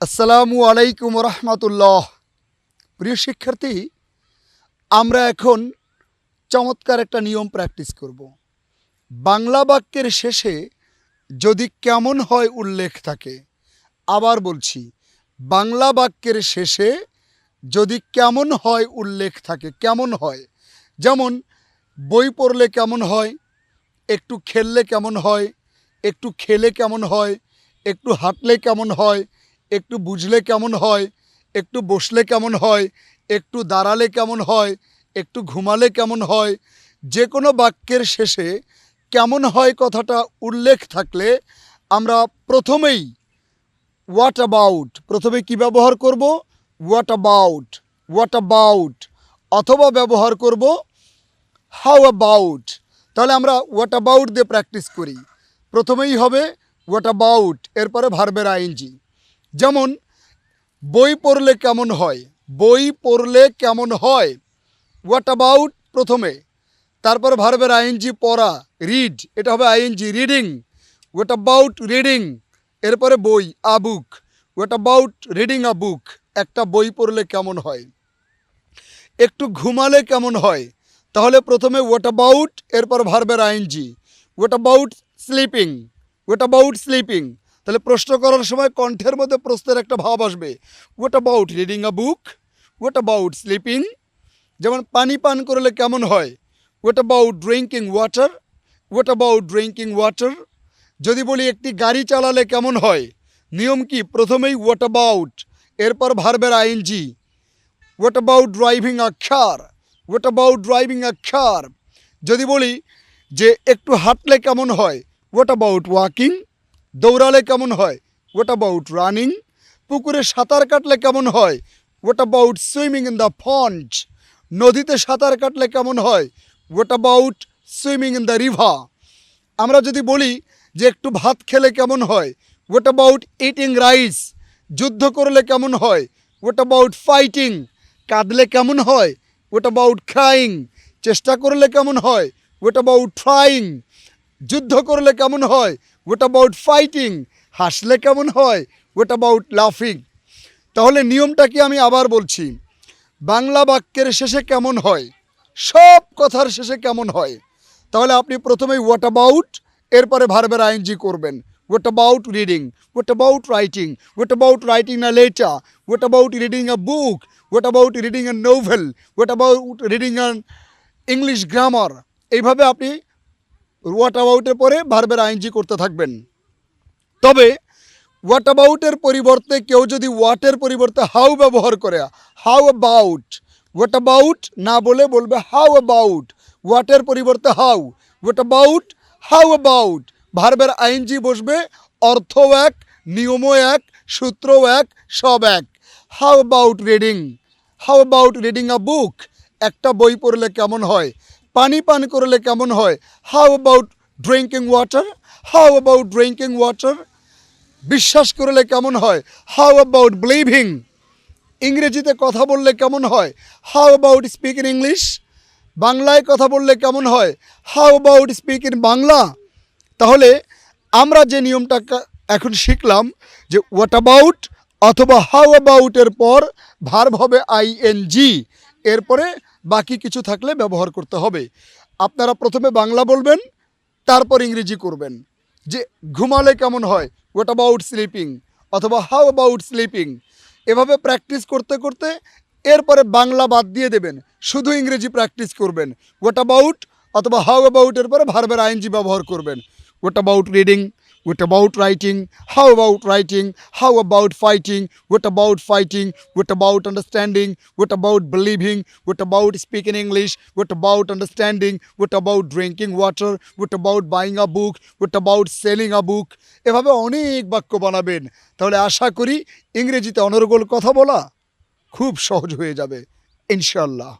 আসসালামু আলাইকুম রহমতুল্লাহ। প্রিয় শিক্ষার্থী, আমরা এখন চমৎকার একটা নিয়ম প্র্যাকটিস করব। বাংলা বাক্যের শেষে যদি কেমন হয় উল্লেখ থাকে, আবার বলছি, বাংলা বাক্যের শেষে যদি কেমন হয় উল্লেখ থাকে, কেমন হয়, যেমন বই পড়লে কেমন হয়, একটু খেললে কেমন হয়, একটু খেলে কেমন হয়, একটু হাঁটলে কেমন হয়, একটু বুঝলে কেমন হয়, একটু বসলে কেমন হয়, একটু দাঁড়ালে কেমন হয়, একটু ঘুমালে কেমন হয়, যে কোনো বাক্যের শেষে কেমন হয় কথাটা উল্লেখ থাকলে আমরা প্রথমেই হোয়াট অ্যাবাউট, প্রথমে কি ব্যবহার করব? হোয়াট অ্যাবাউট, হোয়াট অ্যাবাউট, অথবা ব্যবহার করব হাউ অ্যাবাউট। তাহলে আমরা হোয়াট অ্যাবাউট দিয়ে প্র্যাকটিস করি। প্রথমেই হবে হোয়াট অ্যাবাউট, এরপরে ভার্বের আইএনজি। যেমন বই পড়লে কেমন হয়, বই পড়লে কেমন হয়, হোয়াট অ্যাবাউট প্রথমে, তারপর ভার্বের আইএনজি পড়া, রিড, এটা হবে ING, reading. What about reading, এরপরে বই, a book. What about reading a book, একটা বই পড়লে কেমন হয়। একটু ঘুমালে কেমন হয়, তাহলে প্রথমে হোয়াট অ্যাবাউট, এরপর ভার্বের ING. What about sleeping, what about sleeping, তাহলে প্রশ্ন করার সময় কণ্ঠের মধ্যে প্রশ্নের একটা ভাব আসবে। What about reading a book, what about sleeping. যেমন পানি পান করলে কেমন হয়, what about drinking water, what about drinking water. যদি বলি একটি গাড়ি চালালে কেমন হয়, নিয়ম কি? প্রথমেই হোয়াট অ্যাবাউট, এরপর ভার্বের ING. What about driving a car, what about driving a car. যদি বলি যে একটু হাঁটলে কেমন হয়, হোয়াট অ্যাবাউট ওয়াকিং। দৌড়ালে কেমন হয়, হোয়াট অ্যাবাউট রানিং। পুকুরে সাঁতার কাটলে কেমন হয়, what about swimming in the pond. নদীতে সাঁতার কাটলে কেমন হয়, what about swimming in the river. আমরা যদি বলি যে একটু ভাত খেলে কেমন হয়, হোয়াট অ্যাবাউট ইটিং রাইস। যুদ্ধ করলে কেমন হয়, হোয়াট অ্যাবাউট ফাইটিং। কাঁদলে কেমন হয়, হোয়াট অ্যাবাউট ক্রাইং। চেষ্টা করলে কেমন হয়, হোয়াট অ্যাবাউট ট্রাইং। যুদ্ধ করলে কেমন হয়, হোয়াট অ্যাবাউট ফাইটিং। হাসলে কেমন হয়, হোয়াট অ্যাবাউট লাফিং। তাহলে নিয়মটা কি আমি আবার বলছি, বাংলা বাক্যের শেষে কেমন হয়, সব কথার শেষে কেমন হয়, তাহলে আপনি প্রথমেই হোয়াট অ্যাবাউট, এরপরে ভার্বের আইএনজি করবেন। What about reading, what about writing, what about writing a letter, what about reading a book, what about reading a novel, what about reading an English grammar. এইভাবে আপনি হোয়াট অ্যাবাউটের পরে ভার্বের ING করতে থাকবেন। তবে হোয়াট অ্যাবাউটের পরিবর্তে কেউ যদি হোয়াটের পরিবর্তে হাউ ব্যবহার করে, হাউ অ্যাবাউট, হোয়াট অ্যাবাউট না বলে বলবে হাউ অ্যাবাউট, হোয়াটের পরিবর্তে how, what about, how about. ভার্বের আইএনজি বসবে, অর্থও এক, নিয়মও এক, সূত্রও এক, সব এক। How about reading, how about reading a book, একটা বই পড়লে কেমন হয়। পানি পান করলে কেমন হয়, how about drinking water, how about drinking water. বিশ্বাস করলে কেমন হয়, হাউ অ্যাবাউট বিলিভিং। ইংরেজিতে কথা বললে কেমন হয়, how about speak in English. বাংলায় কথা বললে কেমন হয়, how about speak in Bangla. তাহলে আমরা যে নিয়মটা এখন শিখলাম যে হোয়াট অ্যাবাউট অথবা হাউ অ্যাবাউটের পর ভার্ব হবে আইএনজি, এরপরে বাকি কিছু থাকলে ব্যবহার করতে হবে। আপনারা প্রথমে বাংলা বলবেন, তারপর ইংরেজি করবেন। যে ঘুমালে কেমন হয়, হোয়াট অ্যাবাউট স্লিপিং, অথবা হাউ অ্যাবাউট স্লিপিং। এভাবে প্র্যাকটিস করতে করতে এরপরে বাংলা বাদ দিয়ে দেবেন, শুধু ইংরেজি প্র্যাকটিস করবেন। হোয়াট অ্যাবাউট অথবা হাউ অ্যাবাউটের পরে ভার্বের আইএনজি ব্যবহার করবেন। What about reading, what about writing, how about writing, how about fighting, what about fighting, what about understanding, what about believing, what about speaking English, what about understanding, what about drinking water, what about buying a book, what about selling a book. এভাবে অনেক বাক্য বানাবেন, তাহলে আশা করি ইংরেজিতে অনর্গল কথা বলা খুব সহজ হয়ে যাবে ইনশাআল্লাহ।